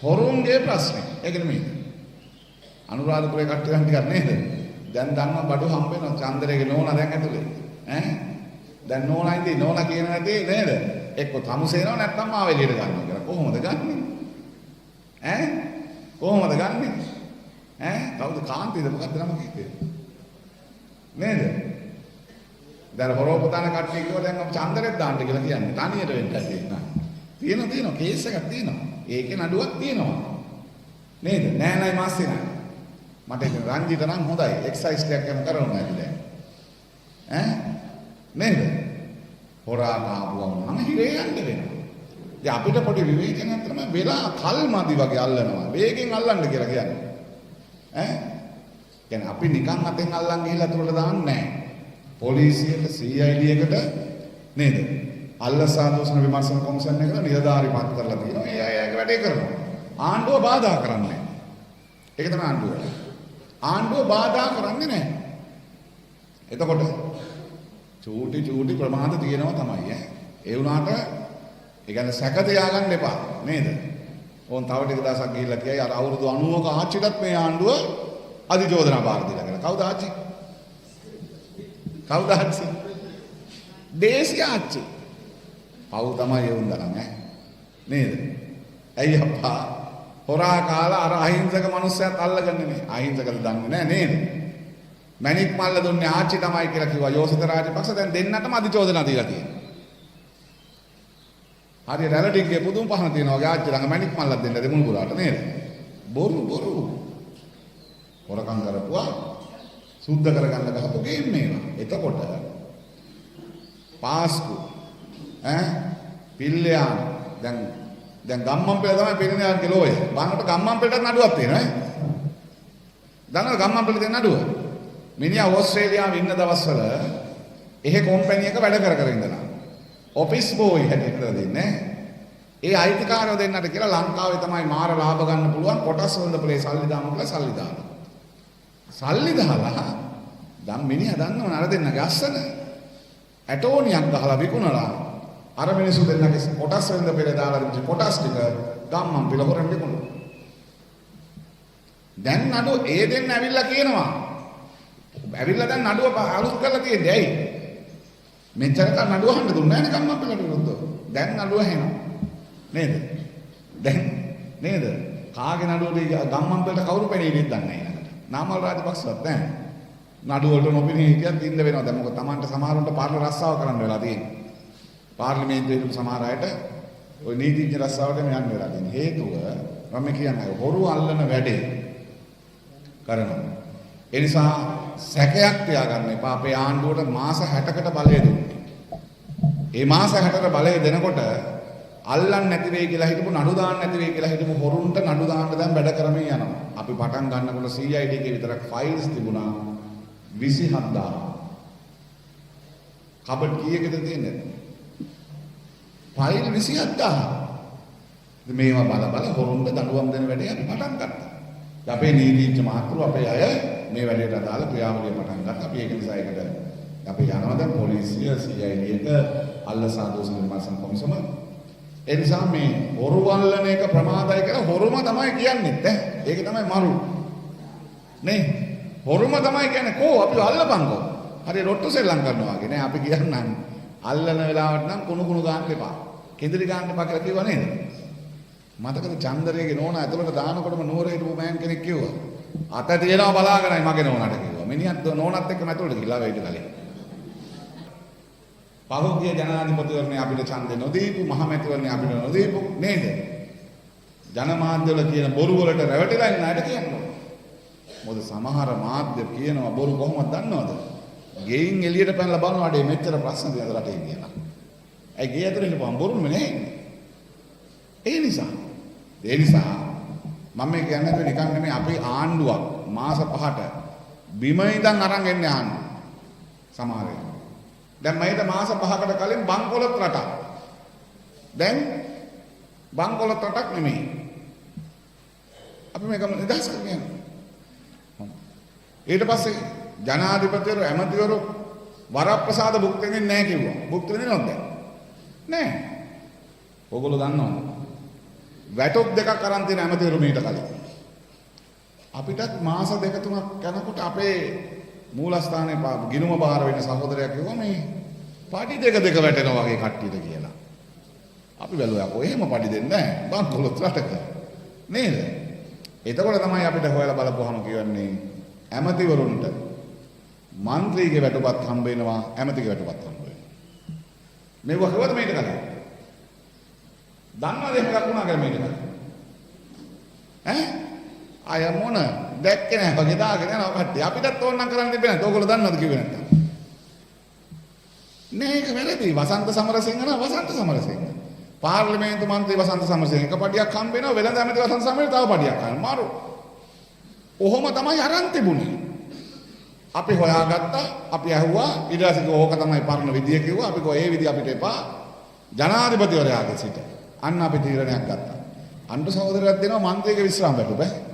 හොරුන්ගේ ප්‍රශ්නේ. ඒක නෙමෙයි. අනුරාධපුරේ කට්ටියන් ටිකක් නේද? දැන් දන්නවා බඩු හම්බ වෙනවා චන්දරේගේ නෝනා දැන් ඇතුලේ. දැන් නෝනා ඉඳි නෝනා කියන නැති නේද? එක්ක තමුසේනවා නැත්නම් මාව එළියට ගන්නවා කියලා. කොහොමද ගන්නෙ? කොහොමද ගන්නෙ? කවුද කාන්තිද මොකක්ද නම කිව්වේ? නේද? දැන් හොරෝපතන කට්ටිය කිව්වා දැන් අපි චන්දරෙත් දාන්න කියලා කියන්නේ. තනියට වෙන්න ඇති තියෙනවා කේස් එකක් තියෙනවා. ඒකේ නඩුවක් තියෙනවා. නේද? නෑ නෑ මාස්සේ නෑ. මට ඒක රංජිත නම් හොඳයි. එක්සයිස් ටිකක් යන කරනවා ඇති දැන්. නේද? හොරා කාපුවම නම් හිරේ යන්න වෙනවා. ඉතින් අපිට පොඩි විවේචනයක් තමයි වෙලා කල්මදි වගේ අල්ලනවා. වේගෙන් අල්ලන්න කියලා කියන්නේ. කියන්නේ අපි නිකන් අතෙන් අල්ලන් ගිහිල්ලා අතුරට දාන්නේ නැහැ. පොලිසියට CID එකට නේද? අල්ලසා දෝෂන විමර්ශන කොමිෂන් එකට නිලධාරිපත් කරලා තියෙනවා. ඒ අය ඒක වැඩේ කරනවා. ආණ්ඩුව බාධා කරන්නේ නැහැ. ඒක තමයි ආණ්ඩුව. ආණ්ඩුව බාධා කරන්නේ නැහැ. එතකොට චූටි ප්‍රමාද තියෙනවා තමයි ඒ වුණාට ඒ කියන්නේ සැක තියාගන්න එපා නේද? ඕන් තව ටික දවසක් ගිහිල්ලා කියයි අර අවුරුදු 90ක ආච්චිටත් මේ ආණ්ඩුව අධිචෝදනා බාර දීලා කියලා. කවුද ආච්චි? කවුද ආච්චි? දේශීය ආච්චි. පව් තමයි ඒ උන්දනම් නේද? ඇයි අප්පා හොරා කාලා අර අහිංසක මිනිස්සයත් අල්ලගන්නේ නේ. අහිංසකද දන්නේ නැහැ නේද? මැණික් මල්ල දුන්නේ ආච්චි තමයි කියලා කිව්වා යෝසිත රාජපක්ෂ. දැන් දෙන්නටම අධිචෝදනා දීලා තියෙනවා. හරි රැළටිගේ පුදුම පහන තියෙනවා වගේ ආච්චි ළඟ මැණික් මල්ලක් දෙන්න දෙමුණු පුරාට නේද? බොරු. හොරකම් කරපුවා සුද්ධ කරගන්න ගහපු ගේම් මේවා. එතකොට පාස්කු පිල්ලයන් දැන් ගම්මන්පිල තමයි පිරිනයාගේ ලෝය. බානකට ගම්මන්පිලටත් නඩුවක් තියෙනවා දන්නවද ගම්මන්පිල දෙන නඩුව? මිනිහා ඕස්ට්‍රේලියාවේ ඉන්න දවස්වල එහෙ කම්පැනි එක වැඩ කර ඉඳලා ඔෆිස් බෝයි හැටියට දෙන්නේ. ඒ අයිතිකාරයෝ දෙන්නට කියලා ලංකාවේ තමයි මාර ලාභ ගන්න පුළුවන් කොටස් වල පොලේ සල්ලි දාමු කියලා සල්ලි දානවා. සල්ලි දාලා දැන් මිනිහා දන්නවනේ අර දෙන්නගේ අස්සන ඇටෝනියක් ගහලා විකුණලා අර මිනිස්සු දෙන්නගේ කොටස් වෙනද පෙරේ දාලා දෙච්ච කොටස් ටික ගම්මන් පිළ හොරෙන් විකුණනවා. දැන් නඩුව ඒ දෙන්න ඇවිල්ලා කියනවා. ඇවිල්ලා දැන් නඩුව අලුත් කරලා තියෙන්නේ ඇයි? මෙච්චර කල් නඩුව අහන්න දුන්නේ නැහැ නේ ගම්මන් පිළට විරුද්ධව. දැන් නඩුව හෙනවා. නේද? දැන් නේද? කාගේ නඩුවද ගම්මන් පිළට කවුරු පෙනීලිද දන්නේ නැහැ නේද? නාමල් රාජපක්ෂවත් නැහැ. නඩුව වලට නොපෙනී හිටියත් ඉන්න වෙනවා. දැන් මොකද Tamanට සමහරවන්ට පාර්ලිමේන්තු රස්සාව කරන්න වෙලා තියෙන්නේ. පාර්ලිමේන්තුවේ සමහර අයට ওই නීතිඥ රස්සාවට යන්න වෙලා තියෙන්නේ. හේතුව මම කියන්නේ හොරු අල්ලන වැඩේ කරනවා. ඒ නිසා සැකයක් තියාගන්න එපා. අපේ ආණ්ඩුවට මාස 60කට බලය දුන්නේ. ඒ මාස 60කට බලය දෙනකොට අල්ලන්න නැති වෙයි කියලා හිතමු නඩු දාන්න නැති වෙයි කියලා හිතමු හොරුන්ට නඩු දාන්න දැන් වැඩ කරමින් යනවා. අපි පටන් ගන්නකොට CID එකේ විතරක් ෆයිල්ස් තිබුණා 27000. කබඩ් කීයකද තියෙන්නේ? ෆයිල් 27000. මේවා බල හොරුන්ට දඬුවම් දෙන වැඩේ අපි පටන් ගත්තා. අපේ නීතිඥ මහතුරු අපේ අය මේ වැඩේට අදාළ ක්‍රියාවලිය පටන් ගත්තා. අපි ඒක නිසා ඒකට අපි යනවා දැන් පොලිසිය CID එක අල්ලසා දෝෂ නිර්මාණ කොමිසම. ඒ නිසා මේ හොරු වල්ලන එක ප්‍රමාදයි කියලා හොරුම තමයි කියන්නේ ඒක තමයි මරු. නේ? හොරුම තමයි කියන්නේ කෝ අපි අල්ලපන්කෝ. හරි රොට්ටු සෙල්ලම් කරනවා වගේ නේ අපි කියන්නම් අල්ලන වෙලාවට නම් කුණු ගන්න එපා. කෙඳිරි ගන්න එපා කියලා කිව්වා නේද? මතකද චන්දරේගේ නෝනා ඇතුළට දානකොටම නුවරේ හිටපු මෑන් කෙනෙක් කිව්වා අත තියනවා බලාගෙනයි මගේ නෝනාට කිව්වා. මිනිහත් නෝනත් එක්කම ඇතුළට ගිහලා වෙයිද කලින්. පහුගිය ජනාධිපතිවරණේ අපිට ඡන්දේ නොදීපු මහමැතිවරණේ අපිට නොදීපු නේද? ජනමාධ්‍යවල කියන බොරු වලට රැවටිලා ඉන්න අයට කියනවා. මොකද සමහර මාධ්‍ය කියනවා බොරු කොහොමද දන්නවද? ගෙයින් එළියට පැනලා බලනවා අඩේ මෙච්චර ප්‍රශ්න දෙනවා රටේ කියලා. ඒ ගේ ඇතුලේ ඉන්නපුවම බොරුම නේ. ඒ නිසා මම කියන්නේ නිකන් නෙමෙයි අපේ ආණ්ඩුවක් මාස 5ට බිම ඉඳන් අරන් එන්නේ ආණ්ඩුව. සමහර වෙලාවට දැන් මයිට මාස 5කට කලින් බංකොලොත් රටක්. දැන් බංකොලොත් රටක් නෙමෙයි. අපි මේක නිදහස් කරන්නේ. ඊට පස්සේ ජනාධිපතිවරු ඇමතිවරු වරප්‍රසාද භුක්ති විඳින්නේ නැහැ කිව්වා. භුක්ති විඳිනවද දැන්? නැහැ. ඕගොල්ලෝ දන්නවද? වැටොප් දෙකක් අරන් තියෙන ඇමතිවරු මීට කලින්. අපිටත් මාස දෙක තුනක් යනකොට අපේ මූලස්ථානයේ ගිනුම බාර වෙන සහෝදරයා කිව්වා මේ පාටි දෙක වැටෙනවා වගේ කට්ටියට කියලා. අපි බැලුවා කො එහෙම පඩි දෙන්නේ නැහැ බංකොලොත් රටක නේද? එතකොට තමයි අපිට හොයලා බලපුවාම කියවන්නේ ඇමතිවරුන්ට මන්ත්‍රීගේ වැටුපත් හම්බ වෙනවා ඇමතිගේ වැටුපත් හම්බ වෙනවා. මේක කිව්වද මේක කලින්? දන්නවද එහෙම ලකුණා කියලා මේක කලින්? අය මොන දැක්කේ නැහැ වගේ දාගෙන යනවා කට්ටිය. අපිටත් ඕනනම් කරන්න තිබෙන්නේ නැහැ. ඕගොල්ලෝ දන්නවද කිව්වේ නැත්තම්? මේක වැරදි. වසන්ත සමරසිංහ නා වසන්ත සමරසිංහ. පාර්ලිමේන්තු මන්ත්‍රී වසන්ත සමරසිංහ එක පඩියක් හම්බ වෙනවා. වෙළඳ ඇමති වසන්ත සමරසිංහ තව පඩියක් ගන්න. මාරු. ඔහොම තමයි අරන් තිබුණේ. අපි හොයාගත්තා. අපි ඇහුවා. ඊට පස්සේ ඕක තමයි පරණ විදිය කිව්වා. අපි කෝ ඒ විදිය අපිට එපා. ජනාධිපතිවරයාගේ සිට. අන්න අපි තීරණයක් ගත්තා. අන්ට සහෝදරයක් දෙනවා මන්ත්‍රීගේ විශ්‍රාම වැටුප.